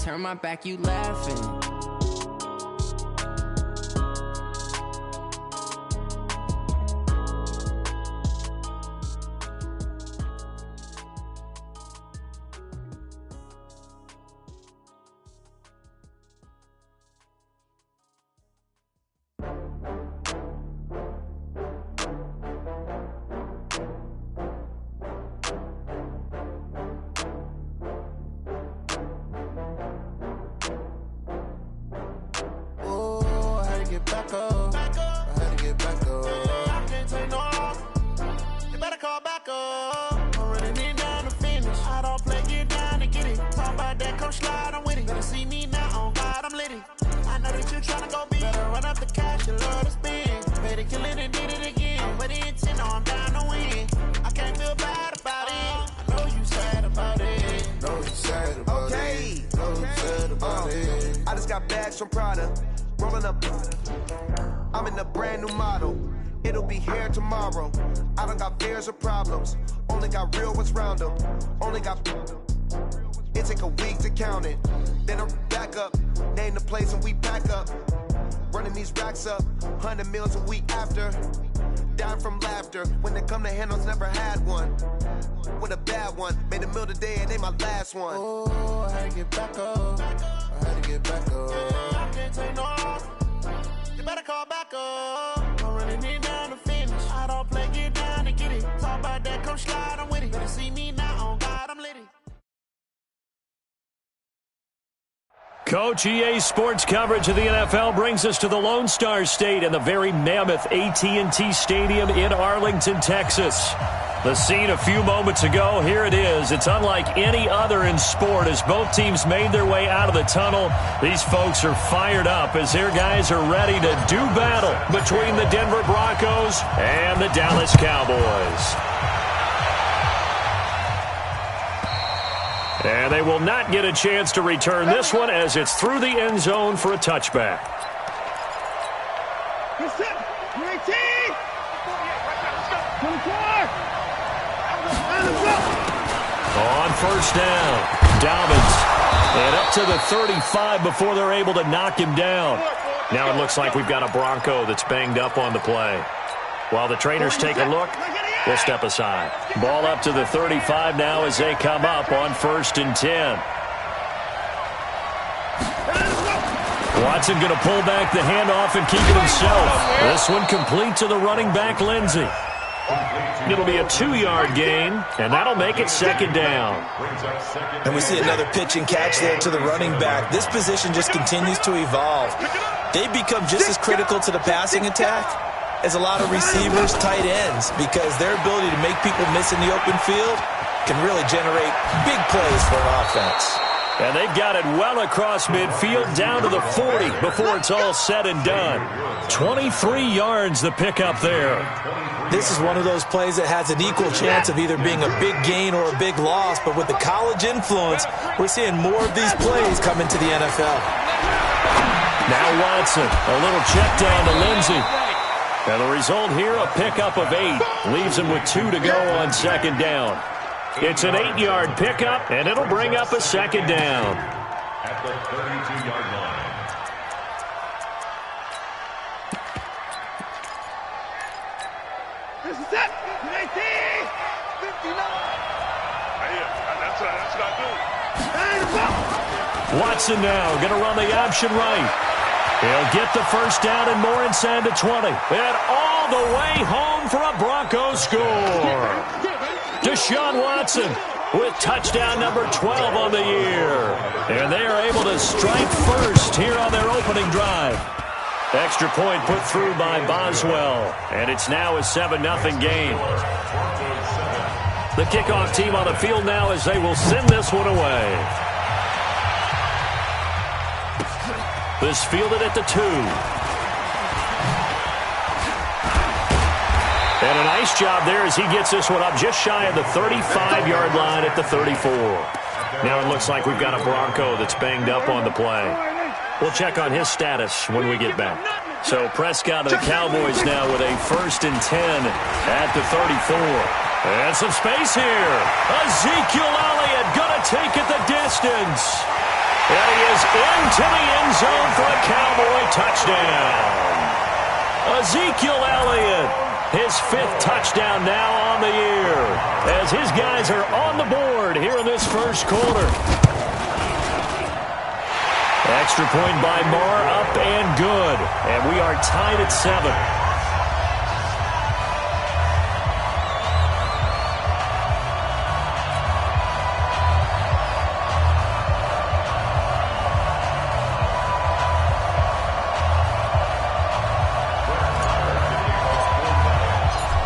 turn my back, you laughing. I'm in a brand new model. It'll be here tomorrow. I don't got fears or problems. Only got real ones round them. Only got. It take a week to count it. Then I'm back up. Name the place and we pack up. Running these racks up. 100 meals a week after. Down from laughter. When they come to handles, never had one. With a bad one. Made a meal today and ain't my last one. Oh, I had to get back up. I had to get back up. I can't take no off. You better call back up. I'm running it down to finish. I don't play, get down and get it. Talk about that, come slide, I'm with it. Better see me now, on God, I'm litty. Coach, EA Sports coverage of the NFL brings us to the Lone Star State and the very mammoth AT&T Stadium in Arlington, Texas. The scene a few moments ago, here it is. It's unlike any other in sport as both teams made their way out of the tunnel. These folks are fired up as their guys are ready to do battle between the Denver Broncos and the Dallas Cowboys. And they will not get a chance to return this one as it's through the end zone for a touchback. On first down, Dobbins. And up to the 35 before they're able to knock him down. Now it looks like we've got a Bronco that's banged up on the play. While the trainers take a look, we'll step aside. Ball up to the 35 now as they come up on 1st and 10. Watson going to pull back the handoff and keep it himself. This one complete to the running back, Lindsey. It'll be a 2-yard gain, and that'll make it 2nd down. And we see another pitch and catch there to the running back. This position just continues to evolve. They become just as critical to the passing attack as a lot of receivers, tight ends, because their ability to make people miss in the open field can really generate big plays for an offense. And they've got it well across midfield down to the 40 before it's all said and done. 23 yards the pickup there. This is one of those plays that has an equal chance of either being a big gain or a big loss, but with the college influence, we're seeing more of these plays come into the NFL. Now Watson, a little check down to Lindsey. And the result here, a pickup of 8. Leaves him with 2 to go on 2nd down. It's an 8-yard pickup, and it'll bring up a 2nd down. At the 32-yard line. This is it. 59. That's what I do. Watson now going to run the option right. He'll get the first down and more inside the 20. And all the way home for a Broncos score. Deshaun Watson with touchdown number 12 on the year. And they are able to strike first here on their opening drive. Extra point put through by Boswell. And it's now a 7-0 game. The kickoff team on the field now as they will send this one away. This fielded at the 2. And a nice job there as he gets this one up just shy of the 35-yard line at the 34. Now it looks like we've got a Bronco that's banged up on the play. We'll check on his status when we get back. So Prescott of the Cowboys now with a 1st and 10 at the 34. And some space here. Ezekiel Elliott going to take it the distance. And he is into the end zone for a Cowboy touchdown. Ezekiel Elliott, his 5th touchdown now on the year, as his guys are on the board here in this first quarter. Extra point by Marr, up and good. And we are tied at 7.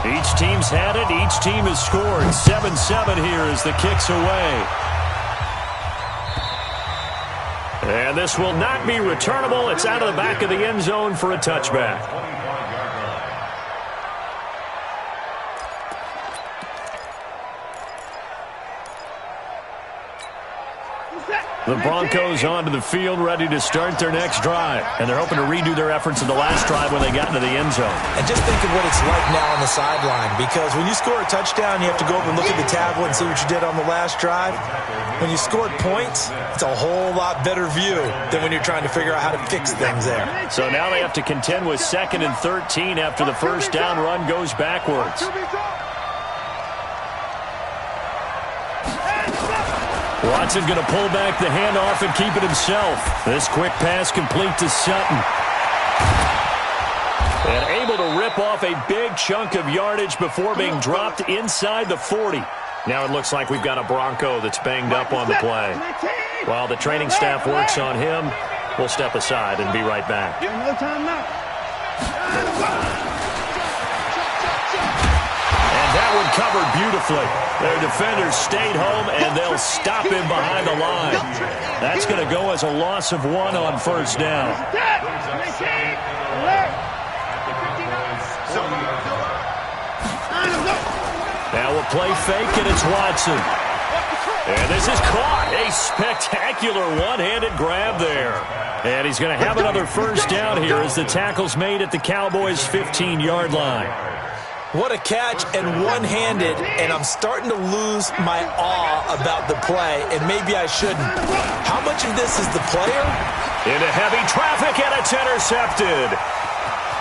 Each team's had it. Each team has scored. 7-7 here as the kick's away. And this will not be returnable. It's out of the back of the end zone for a touchback. The Broncos onto the field, ready to start their next drive. And they're hoping to redo their efforts in the last drive when they got into the end zone. And just think of what it's like now on the sideline, because when you score a touchdown, you have to go over and look at the tablet and see what you did on the last drive. When you scored points, it's a whole lot better view than when you're trying to figure out how to fix things there. So now they have to contend with 2nd and 13 after the first down run goes backwards. Watson going to pull back the handoff and keep it himself. This quick pass complete to Sutton. And able to rip off a big chunk of yardage before being dropped inside the 40. Now it looks like we've got a Bronco that's banged up on the play. While the training staff works on him, we'll step aside and be right back. No time now. That one covered beautifully. Their defenders stayed home, and they'll stop him behind the line. That's going to go as a loss of 1 on first down. Now we'll play fake, and it's Watson. And this is caught. A spectacular one-handed grab there. And he's going to have another first down here as the tackle's made at the Cowboys' 15-yard line. What a catch, and one-handed, and I'm starting to lose my awe about the play, and maybe I shouldn't. How much of this is the player? Into heavy traffic, and it's intercepted.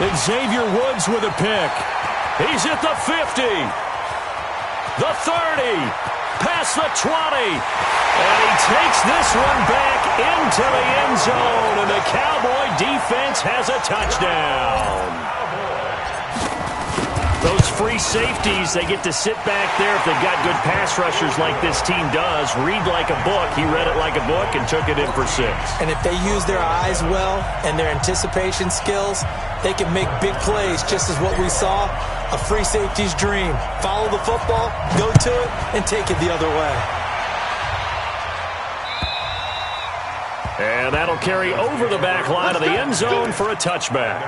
Xavier Woods with a pick. He's at the 50, the 30, past the 20, and he takes this one back into the end zone, and the Cowboy defense has a touchdown. Those free safeties, they get to sit back there if they've got good pass rushers like this team does. Read like a book. He read it like a book and took it in for 6. And if they use their eyes well and their anticipation skills, they can make big plays, just as what we saw, a free safety's dream. Follow the football, go to it, and take it the other way. And that'll carry over the back line of the end zone for a touchback.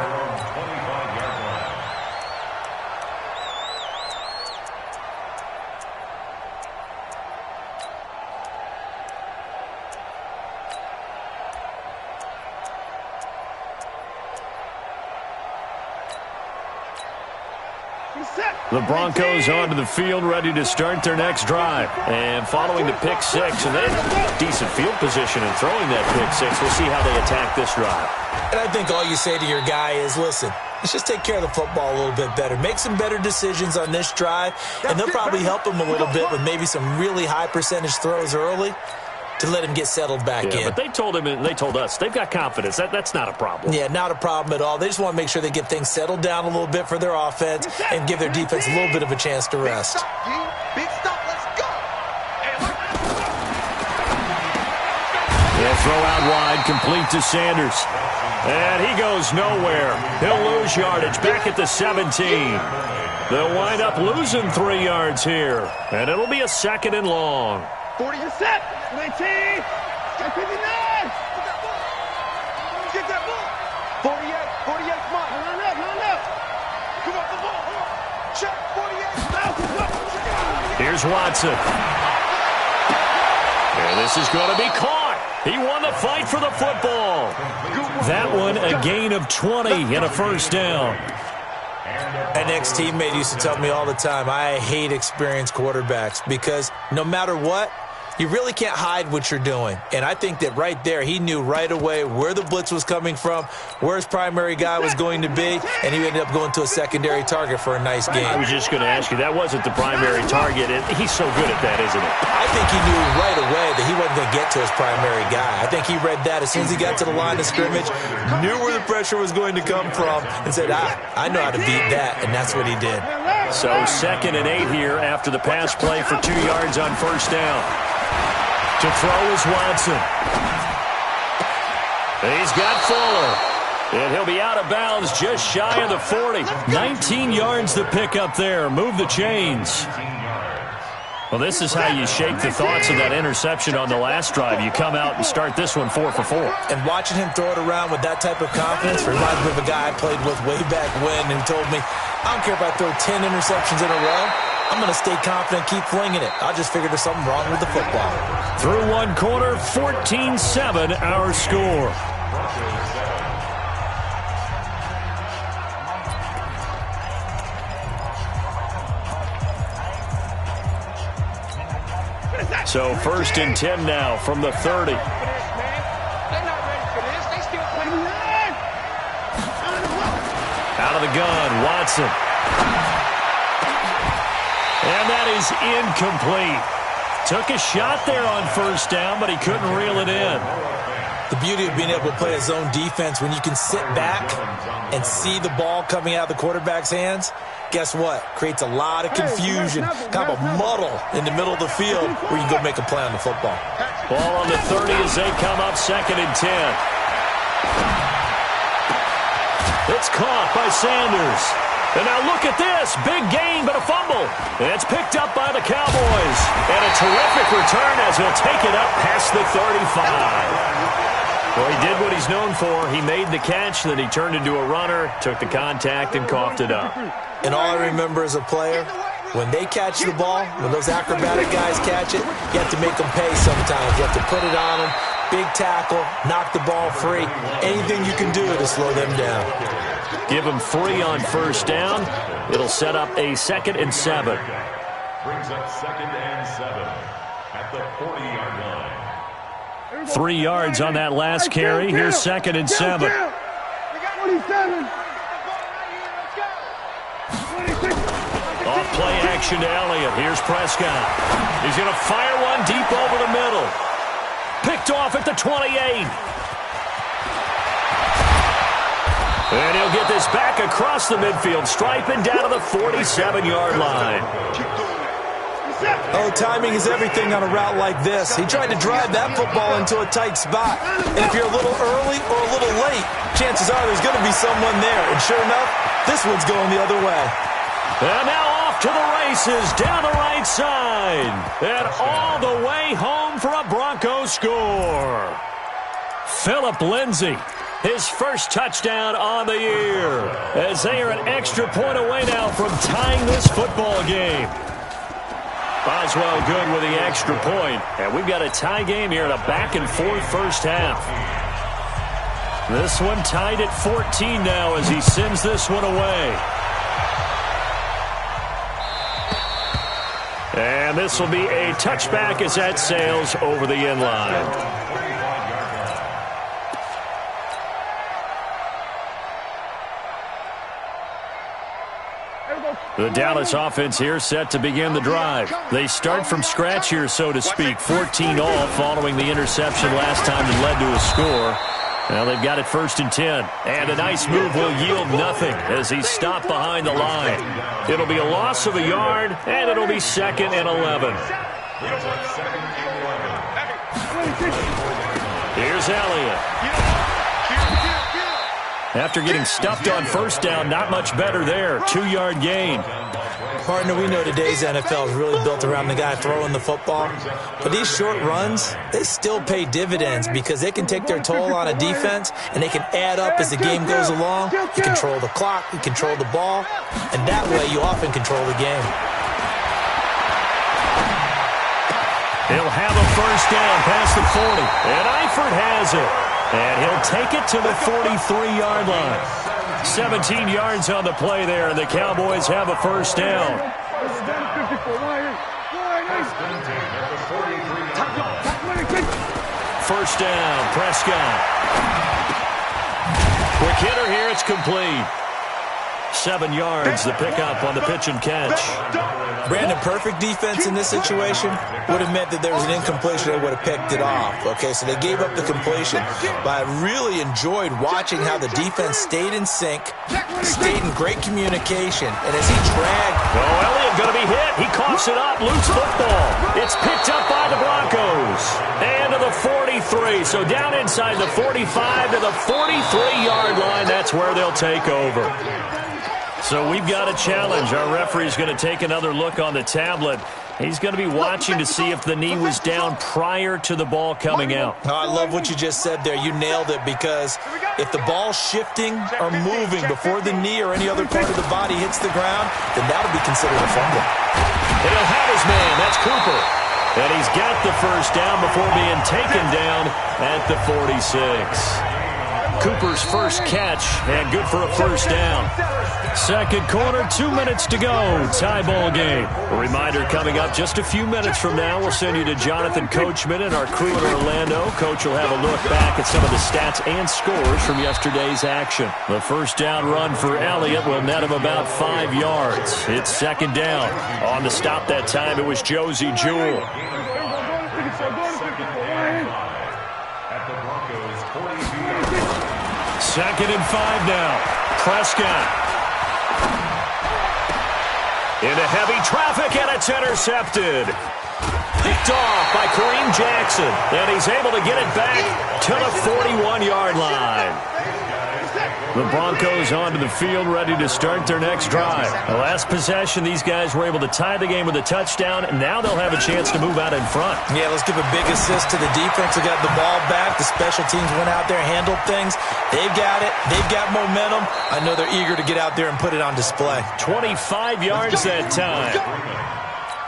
The Broncos onto the field, ready to start their next drive. And following the pick 6, and then decent field position in throwing that pick 6. We'll see how they attack this drive. And I think all you say to your guy is, listen, let's just take care of the football a little bit better. Make some better decisions on this drive, and they'll probably help him a little bit with maybe some really high percentage throws early to let him get settled back in. But they told him and they told us they've got confidence. That's not a problem. Yeah, not a problem at all. They just want to make sure they get things settled down a little bit for their offense and give their defense a little bit of a chance to rest. Big stop, let's go. They'll throw out wide, complete to Sanders. And he goes nowhere. He'll lose yardage back at the 17. They'll wind up losing 3 yards here. And it'll be a 2nd and long. 40 set, 19, 59. Get that ball. 48, come on. Line up. Come on, the ball. Check, 48. Here's Watson. And this is going to be caught. He won the fight for the football. That one a gain of 20 and a first down. An ex-teammate used to tell me all the time, I hate experienced quarterbacks because no matter what, You really can't hide what you're doing. And I think that right there, he knew right away where the blitz was coming from, where his primary guy was going to be, and he ended up going to a secondary target for a nice game. I was just going to ask you, that wasn't the primary target, and he's so good at that, isn't he? I think he knew right away that he wasn't going to get to his primary guy. I think he read that as soon as he got to the line of scrimmage, knew where the pressure was going to come from, and said, I know how to beat that, and that's what he did. So 2nd and 8 here after the pass play for 2 yards on first down. To throw is Watson. He's got Fuller. And he'll be out of bounds just shy of the 40. 19 yards to pick up there. Move the chains. Well, this is how you shake the thoughts of that interception on the last drive. You come out and start this one 4 for 4. And watching him throw it around with that type of confidence reminds me of a guy I played with way back when, and he told me, I don't care if I throw 10 interceptions in a row. I'm going to stay confident, keep flinging it. I just figured there's something wrong with the football. Through one quarter, 14-7 our score. So 1st and 10 now from the 30. Out of the gun, Watson. And that is incomplete. Took a shot there on first down, but he couldn't reel it in. The beauty of being able to play a zone defense when you can sit back and see the ball coming out of the quarterback's hands, guess what? Creates a lot of confusion, kind of a muddle in the middle of the field where you can go make a play on the football. Ball on the 30 as they come up 2nd and 10. It's caught by Sanders. And now look at this. Big gain, but a fumble. And it's picked up by the Cowboys. And a terrific return as he'll take it up past the 35. Well, he did what he's known for. He made the catch, then he turned into a runner, took the contact, and coughed it up. And all I remember as a player, when they catch the ball, when those acrobatic guys catch it, you have to make them pay sometimes. You have to put it on them, big tackle, knock the ball free. Anything you can do to slow them down. Give him 3 on first down. It'll set up a 2nd and 7. Brings up 2nd and 7 at the 40-yard line. 3 yards on that last carry. Here's 2nd and 7. Off play action to Elliott. Here's Prescott. He's going to fire one deep over the middle. Picked off at the 28. And he'll get this back across the midfield stripe and down to the 47-yard line. Oh, timing is everything on a route like this. He tried to drive that football into a tight spot. And if you're a little early or a little late, chances are there's going to be someone there. And sure enough, this one's going the other way. And now off to the races, down the right side. And all the way home for a Bronco score. Phillip Lindsay, his first touchdown on the year. As they are an extra point away now from tying this football game. Boswell good with the extra point. And we've got a tie game here in a back-and-forth first half. This one tied at 14 now as he sends this one away. And this will be a touchback as that sails over the end line. The Dallas offense here set to begin the drive. They start from scratch here, so to speak. 14 all following the interception last time that led to a score. Now they've got it 1st and 10. And a nice move will yield nothing as he's stopped behind the line. It'll be a loss of a yard, and it'll be 2nd and 11. Here's Elliott. After getting stuffed on first down, not much better there. 2-yard gain. Partner, we know today's NFL is really built around the guy throwing the football. But these short runs, they still pay dividends because they can take their toll on a defense and they can add up as the game goes along. You control the clock, you control the ball, and that way you often control the game. He'll have a first down past the 40. And Eifert has it. And he'll take it to the 43-yard line. 17 yards on the play there, and the Cowboys have a first down. First down, Prescott. Quick hitter here, it's complete. 7 yards, the pickup on the pitch and catch. Brandon, perfect defense in this situation would have meant that there was an incompletion. They would have picked it off. Okay, so they gave up the completion. But I really enjoyed watching how the defense stayed in sync, stayed in great communication. And as he dragged... Oh, Elliott going to be hit. He coughs it up. Loose football. It's picked up by the Broncos. And to the 43. So down inside the 45 to the 43-yard line. That's where they'll take over. So we've got a challenge. Our referee's going to take another look on the tablet. He's going to be watching to see if the knee was down prior to the ball coming out. Oh, I love what you just said there. You nailed it, because if the ball's shifting or moving before the knee or any other part of the body hits the ground, then that'll be considered a fumble. And he'll have his man. That's Cooper. And he's got the first down before being taken down at the 46. Cooper's first catch, and good for a first down. Second quarter, 2 minutes to go. Tie ball game. A reminder coming up just a few minutes from now. We'll send you to Jonathan Coachman and our crew in Orlando. Coach will have a look back at some of the stats and scores from yesterday's action. The first down run for Elliott will net him about 5 yards. It's second down. On the stop that time, it was Josie Jewell. Second and 5 now. Prescott. Into heavy traffic, and it's intercepted. Picked off by Kareem Jackson, and he's able to get it back to the 41-yard line. The Broncos onto the field, ready to start their next drive. The last possession, these guys were able to tie the game with a touchdown, and now they'll have a chance to move out in front. Yeah, let's give a big assist to the defense. They got the ball back. The special teams went out there, handled things. They've got it. They've got momentum. I know they're eager to get out there and put it on display. 25 yards that time.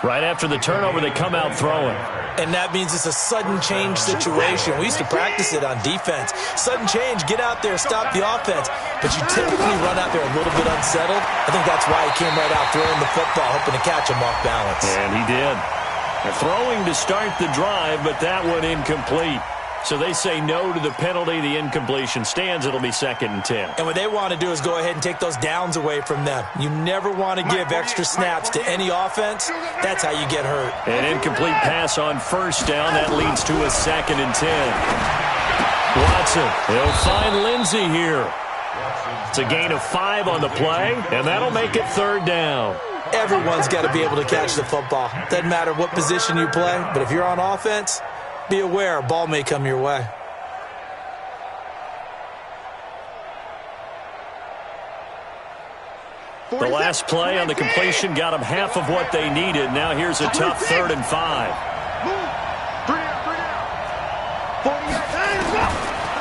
Right after the turnover, they come out throwing. And that means it's a sudden change situation. We used to practice it on defense. Sudden change, get out there, stop the offense. But you typically run out there a little bit unsettled. I think that's why he came right out throwing the football, hoping to catch him off balance. And he did. They're throwing to start the drive, but that one incomplete. So they say no to the penalty. The incompletion stands. It'll be 2nd and 10. And what they want to do is go ahead and take those downs away from them. You never want to give extra snaps to any offense. That's how you get hurt. An incomplete pass on first down. That leads to a 2nd and 10. Watson, he'll find Lindsey here. It's a gain of 5 on the play, and that'll make it 3rd down. Everyone's got to be able to catch the football. Doesn't matter what position you play, but if you're on offense, be aware, a ball may come your way. The last play on the completion got them half of what they needed. Now here's a tough 3rd and 5.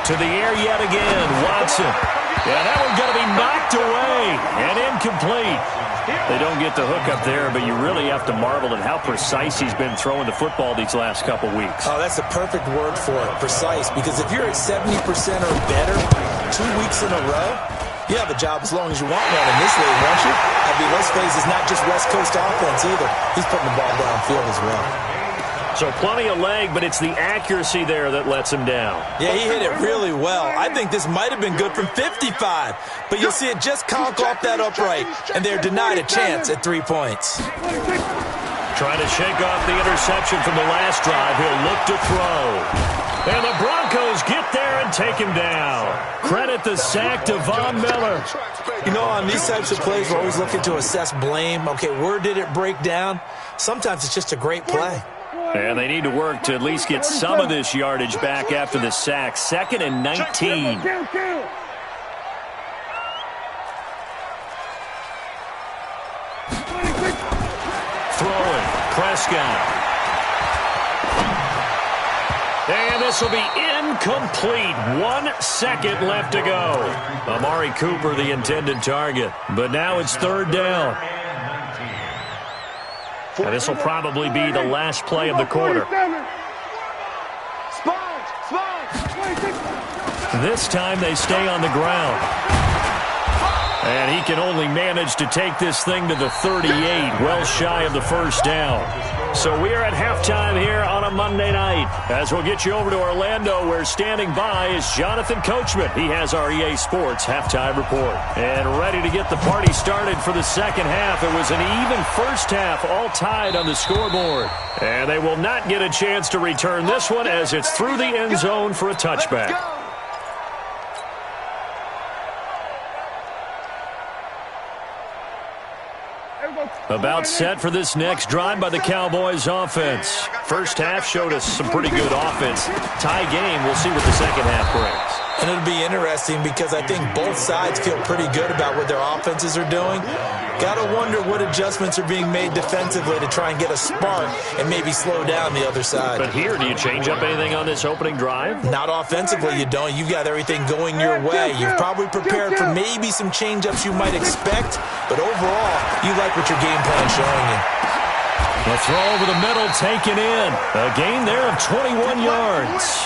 To the air yet again, Watson. Yeah, that one's going to be knocked away and incomplete. They don't get the hook up there, but you really have to marvel at how precise he's been throwing the football these last couple weeks. Oh, that's the perfect word for it, precise. Because if you're at 70% or better 2 weeks in a row, you have a job as long as you want one in this league, won't you? I mean, let's face it, it's not just West Coast offense either. He's putting the ball downfield as well. So plenty of leg, but it's the accuracy there that lets him down. Yeah, he hit it really well. I think this might have been good from 55. But you'll see it just conk off that upright, and they're denied a chance at 3 points. Trying to shake off the interception from the last drive. He'll look to throw. And the Broncos get there and take him down. Credit the sack to Von Miller. You know, on these types of plays, we're always looking to assess blame. Okay, where did it break down? Sometimes it's just a great play. And they need to work to at least get some of this yardage back after the sack. 2nd and 19. Throwing. Prescott. And this will be incomplete. 1 second left to go. Amari Cooper, the intended target. But now it's 3rd down. And this will probably be the last play of the quarter. This time they stay on the ground. And he can only manage to take this thing to the 38, well shy of the first down. So we are at halftime here on a Monday night. As we'll get you over to Orlando, where standing by is Jonathan Coachman. He has our EA Sports halftime report. And ready to get the party started for the second half. It was an even first half, all tied on the scoreboard. And they will not get a chance to return this one as it's through the end zone for a touchback. About set for this next drive by the Cowboys offense. First half showed us some pretty good offense. Tie game, we'll see what the second half brings. And it'll be interesting because I think both sides feel pretty good about what their offenses are doing. Got to wonder what adjustments are being made defensively to try and get a spark and maybe slow down the other side. But here, do you change up anything on this opening drive? Not offensively, you don't. You've got everything going your way. You've probably prepared for maybe some change-ups you might expect, but overall, you like what your game plan's showing you. The throw over the middle, taken in. A gain there of 21 yards.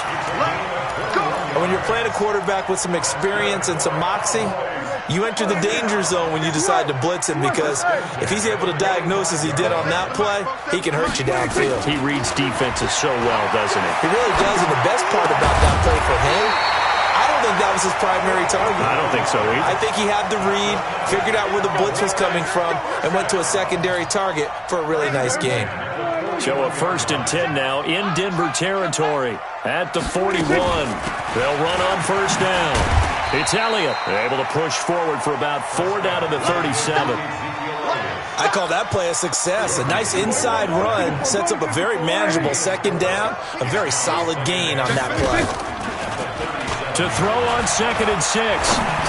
And when you're playing a quarterback with some experience and some moxie, you enter the danger zone when you decide to blitz him, because if he's able to diagnose as he did on that play, he can hurt you downfield. He reads defenses so well, doesn't he? He really does, and the best part about that play for him, I don't think that was his primary target. I don't think so either. I think he had the read, figured out where the blitz was coming from, and went to a secondary target for a really nice game. So a 1st and 10 now in Denver territory at the 41. They'll run on first down. It's Elliott, able to push forward for about 4 down to the 37. I call that play a success. A nice inside run sets up a very manageable second down, a very solid gain on that play. To throw on 2nd and 6,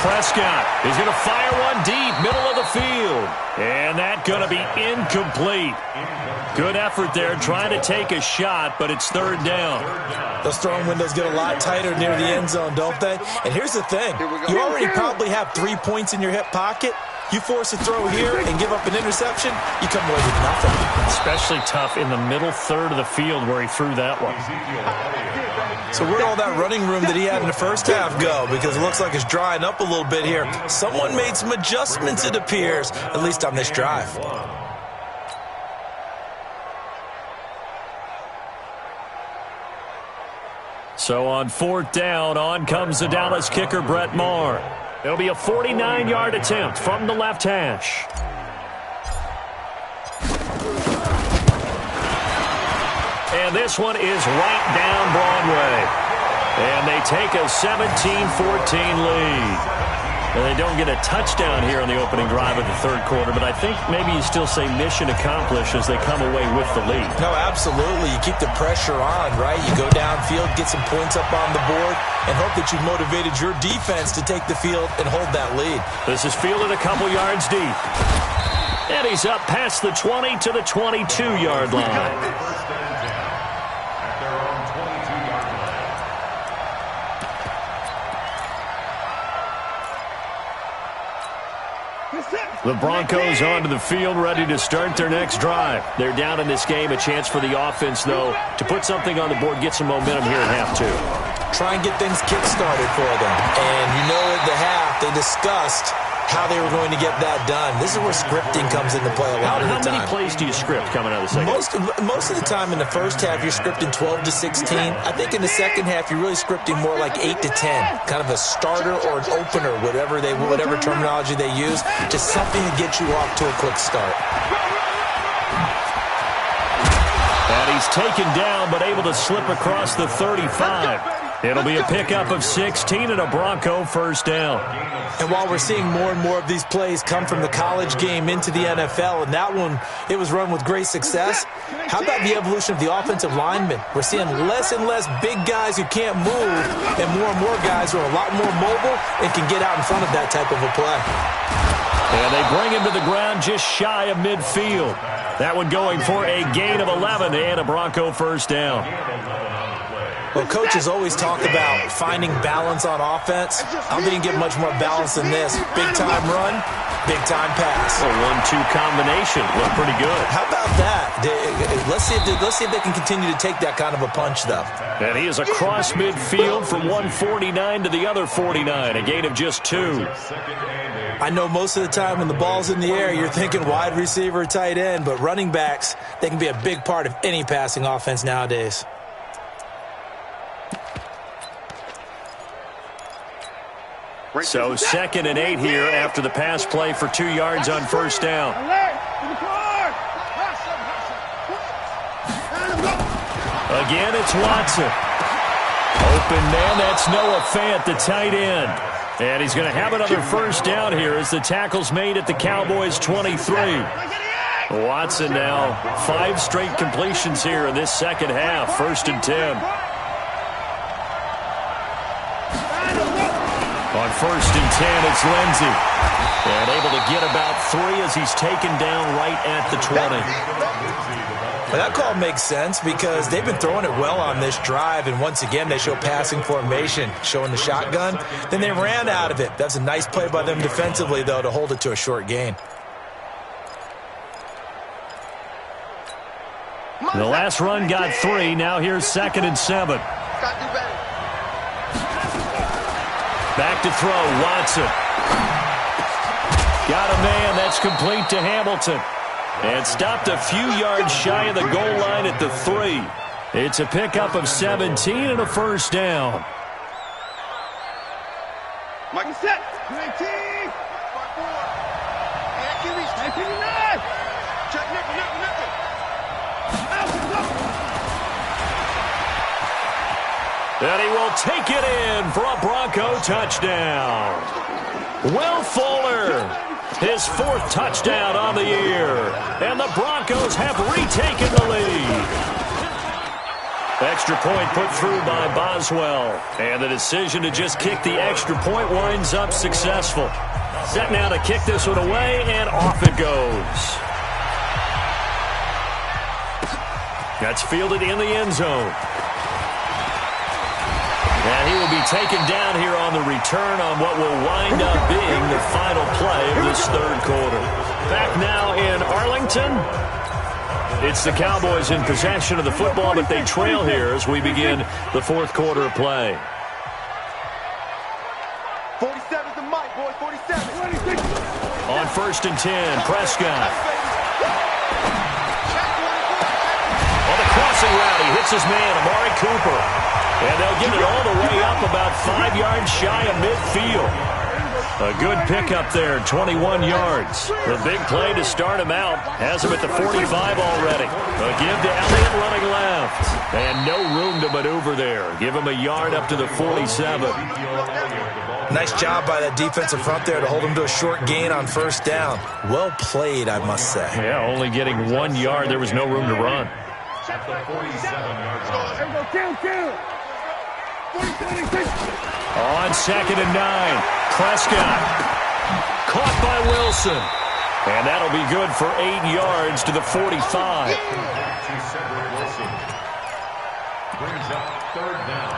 Prescott is going to fire one deep, middle of the field. And that's going to be incomplete. Good effort there, trying to take a shot, but it's 3rd down. Those throwing windows get a lot tighter near the end zone, don't they? And here's the thing. You already probably have 3 points in your hip pocket. You force a throw here and give up an interception, you come away with nothing. Especially tough in the middle third of the field where he threw that one. So where'd all that running room that he had in the first half go? Because it looks like it's drying up a little bit here. Someone made some adjustments, it appears, at least on this drive. So on 4th down, on comes the Dallas kicker, Brett Maher. It'll be a 49-yard attempt from the left hash. And this one is right down Broadway. And they take a 17-14 lead. And they don't get a touchdown here on the opening drive of the 3rd quarter, but I think maybe you still say mission accomplished as they come away with the lead. No, absolutely. You keep the pressure on, right? You go downfield, get some points up on the board, and hope that you've motivated your defense to take the field and hold that lead. This is fielded a couple yards deep. And he's up past the 20 to the 22-yard line. The Broncos onto the field, ready to start their next drive. They're down in this game. A chance for the offense, though, to put something on the board, get some momentum here at half 2. Try and get things kick-started for them. And you know at the half, they discussed how they were going to get that done. This is where scripting comes into play a lot of the time. How many plays do you script coming out of the second half? Most of the time in the first half, you're scripting 12 to 16. I think in the second half, you're really scripting more like 8 to 10. Kind of a starter or an opener, whatever terminology they use. Just something to get you off to a quick start. And he's taken down, but able to slip across the 35. It'll be a pickup of 16 and a Bronco first down. And while we're seeing more and more of these plays come from the college game into the NFL, and that one, it was run with great success, how about the evolution of the offensive linemen? We're seeing less and less big guys who can't move, and more guys who are a lot more mobile and can get out in front of that type of a play. And they bring him to the ground just shy of midfield. That one going for a gain of 11 and a Bronco first down. Well, coaches always talk about finding balance on offense. I didn't get much more balance than this. Big-time run, big-time pass. A 1-2 combination. Looked pretty good. How about that? Let's see if they can continue to take that kind of a punch, though. And he is across midfield from 149 to the other 49, a gain of just 2. I know most of the time when the ball's in the air, you're thinking wide receiver, tight end, but running backs, they can be a big part of any passing offense nowadays. So 2nd and 8 here after the pass play for 2 yards on first down. Again, it's Watson. Open man, that's Noah Fant, the tight end. And he's going to have another first down here as the tackle's made at the Cowboys' 23. Watson now 5 straight completions here in this second half. 1st and 10. On 1st and 10, it's Lindsey. And able to get about 3 as he's taken down right at the 20. Well, that call makes sense because they've been throwing it well on this drive, and once again they show passing formation, showing the shotgun. Then they ran out of it. That's a nice play by them defensively, though, to hold it to a short gain. The last run got 3. Now here's 2nd and 7. Back to throw, Watson. Got a man, that's complete to Hamilton. And stopped a few yards shy of the goal line at the 3. It's a pickup of 17 and a first down. Michael set. 19. Check nickel. And he will take it in for a Bronco touchdown. Will Fuller, his 4th touchdown on the year. And the Broncos have retaken the lead. Extra point put through by Boswell. And the decision to just kick the extra point winds up successful. Set now to kick this one away, and off it goes. That's fielded in the end zone. And he will be taken down here on the return on what will wind up being the final play of this 3rd quarter. Back now in Arlington. It's the Cowboys in possession of the football, but they trail here as we begin the 4th quarter of play. 47's the mic, boys. 47. On 1st and 10, Prescott. On the crossing route, he hits his man, Amari Cooper. And they'll get it all the way up about 5 yards shy of midfield. A good pickup there, 21 yards. The big play to start him out. Has him at the 45 already. A give to Elliott running left. And no room to maneuver there. Give him a yard up to the 47. Nice job by that defensive front there to hold him to a short gain on first down. Well played, I must say. Yeah, only getting 1 yard. There was no room to run. At the 47-yard line. On 2nd and 9, Prescott. Caught by Wilson. And that'll be good for 8 yards to the 45. Wilson brings up 3rd down.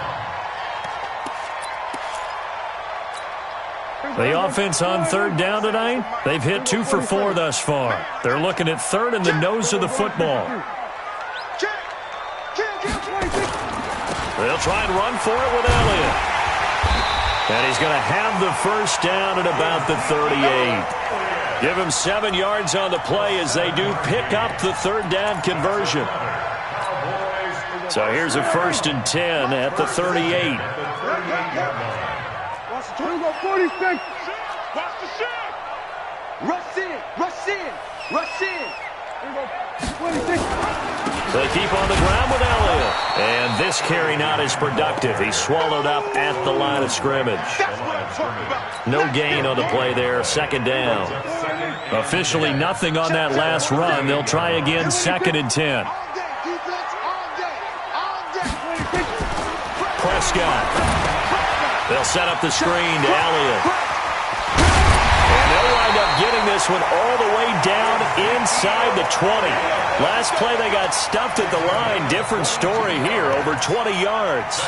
The offense on 3rd down tonight, they've hit 2 for 4 thus far. They're looking at 3rd in the nose of the football. They'll try and run for it with Elliott. And he's going to have the first down at about the 38. Give him 7 yards on the play as they do pick up the 3rd down conversion. So here's a 1st and 10 at the 38. They keep on the ground with Elliott. And this carry not as productive. He's swallowed up at the line of scrimmage. No gain on the play there. 2nd down. Officially nothing on that last run. They'll try again 2nd and 10. Prescott. They'll set up the screen to Elliott. And they'll They wind up getting this one all the way down inside the 20. Last play, they got stuffed at the line. Different story here, over 20 yards.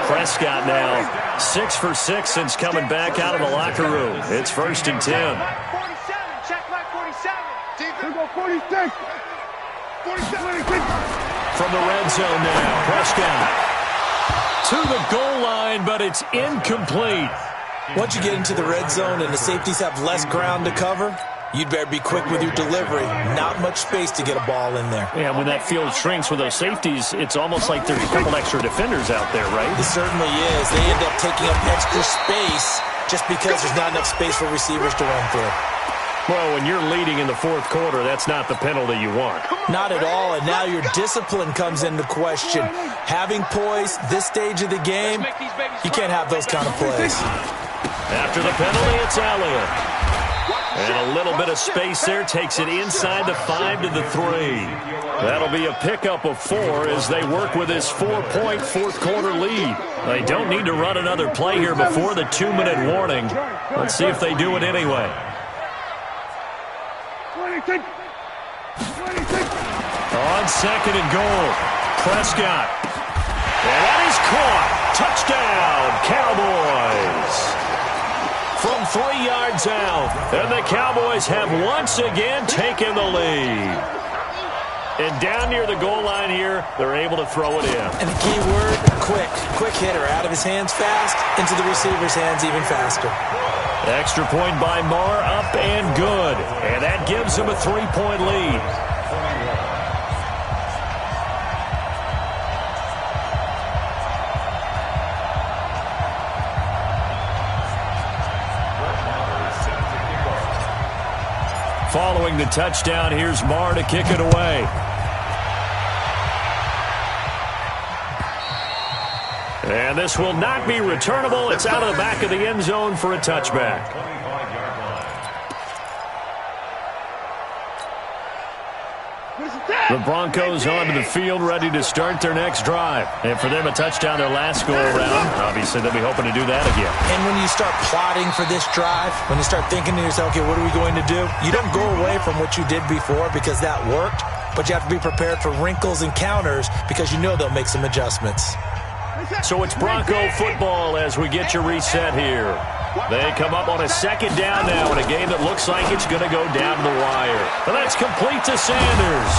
Prescott now 6 for 6 since coming back out of the locker room. It's 1st and 10. 47, check back 47. Here go 46. 47. From the red zone now, Prescott to the goal line, but it's incomplete. Once you get into the red zone and the safeties have less ground to cover, you'd better be quick with your delivery. Not much space to get a ball in there. Yeah, when that field shrinks with those safeties, it's almost like there's a couple extra defenders out there, right? It certainly is. They end up taking up extra space just because there's not enough space for receivers to run through. Well, when you're leading in the 4th quarter, that's not the penalty you want. Not at all, and now your discipline comes into question. Having poise this stage of the game, you can't have those kind of plays. After the penalty, it's Elliott. And a little bit of space there takes it inside the 5 to the 3. That'll be a pickup of 4 as they work with this 4-point 4th quarter lead. They don't need to run another play here before the 2-minute warning. Let's see if they do it anyway. 26. On 2nd and goal, Prescott. And that is caught. Touchdown, Cowboys. From 3 yards out, and the Cowboys have once again taken the lead. And down near the goal line here, they're able to throw it in. And the key word, quick. Quick hitter, out of his hands fast, into the receiver's hands even faster. Extra point by Marr, up and good. And that gives them a 3-point lead. Following the touchdown, here's Marr to kick it away. And this will not be returnable. It's out of the back of the end zone for a touchback. The Broncos onto the field, ready to start their next drive. And for them, a touchdown their last go-around. Obviously, they'll be hoping to do that again. And when you start plotting for this drive, when you start thinking to yourself, okay, what are we going to do? You don't go away from what you did before because that worked, but you have to be prepared for wrinkles and counters because you know they'll make some adjustments. So it's Bronco football as we get you reset here. They come up on a 2nd down now in a game that looks like it's going to go down the wire. And that's complete to Sanders.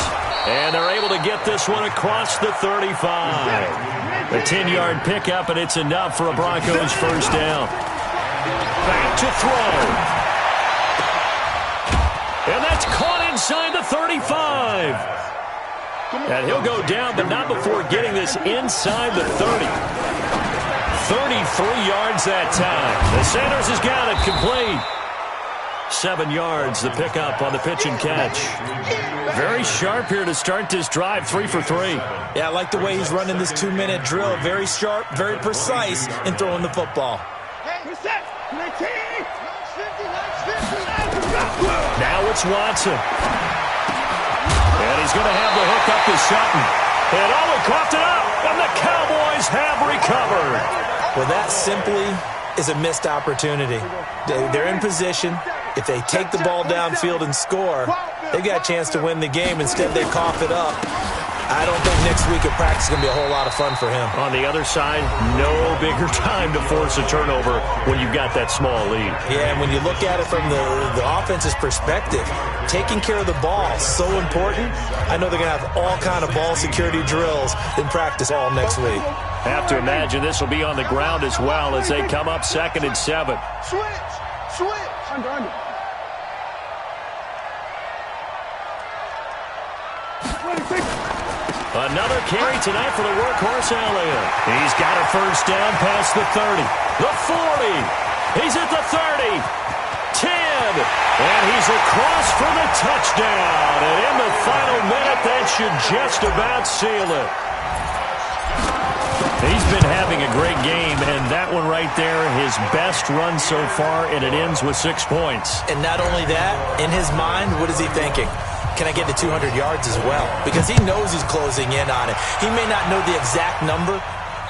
And they're able to get this one across the 35. A 10-yard pickup, and it's enough for a Broncos 1st down. Back to throw. And that's caught inside the 35. And he'll go down, but not before getting this inside the 30. 33 yards that time. The Sanders has got it complete. 7 yards, the pickup on the pitch and catch. Very sharp here to start this drive, 3 for 3. Yeah, I like the way he's running this 2-minute drill. Very sharp, very precise in throwing the football. Now it's Watson. And he's going to have the hook up to Sutton. And he coughed it up, and the Cowboys have recovered. Well, that simply is a missed opportunity. They're in position. If they take the ball downfield and score, they've got a chance to win the game. Instead, they cough it up. I don't think next week at practice is going to be a whole lot of fun for him. On the other side, no bigger time to force a turnover when you've got that small lead. Yeah, and when you look at it from the offense's perspective, taking care of the ball is so important. I know they're going to have all kind of ball security drills in practice all next week. Have to imagine this will be on the ground as well as they come up 2nd and 7. Switch. Under. Another carry tonight for the workhorse Elliott. He's got a 1st down past the 30. The 40. He's at the 30. 10. And he's across for the touchdown. And in the final minute, that should just about seal it. He's been having a great game, and that one right there, his best run so far, and it ends with 6 points. And not only that, in his mind, what is he thinking? Can I get to 200 yards as well? Because he knows he's closing in on it. He may not know the exact number,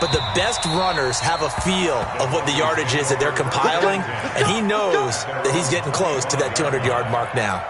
but the best runners have a feel of what the yardage is that they're compiling, and he knows that he's getting close to that 200-yard mark now.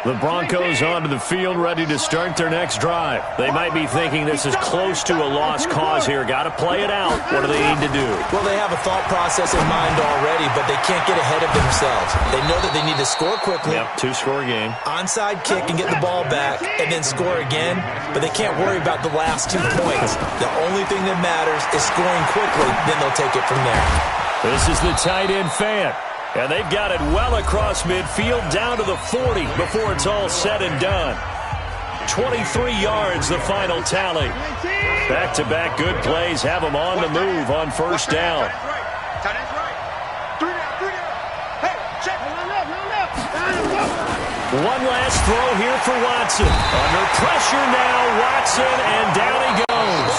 The Broncos onto the field, ready to start their next drive. They might be thinking this is close to a lost cause here. Got to play it out. What do they need to do? Well, they have a thought process in mind already, but they can't get ahead of themselves. They know that they need to score quickly. Yep, two-score game. Onside kick and get the ball back, and then score again, but they can't worry about the last 2 points. The only thing that matters is scoring quickly, then they'll take it from there. This is the tight end fan. And they've got it well across midfield down to the 40 before it's all said and done. 23 yards, the final tally. Back-to-back good plays have them on the move on first down. One last throw here for Watson. Under pressure now, Watson, and down he goes.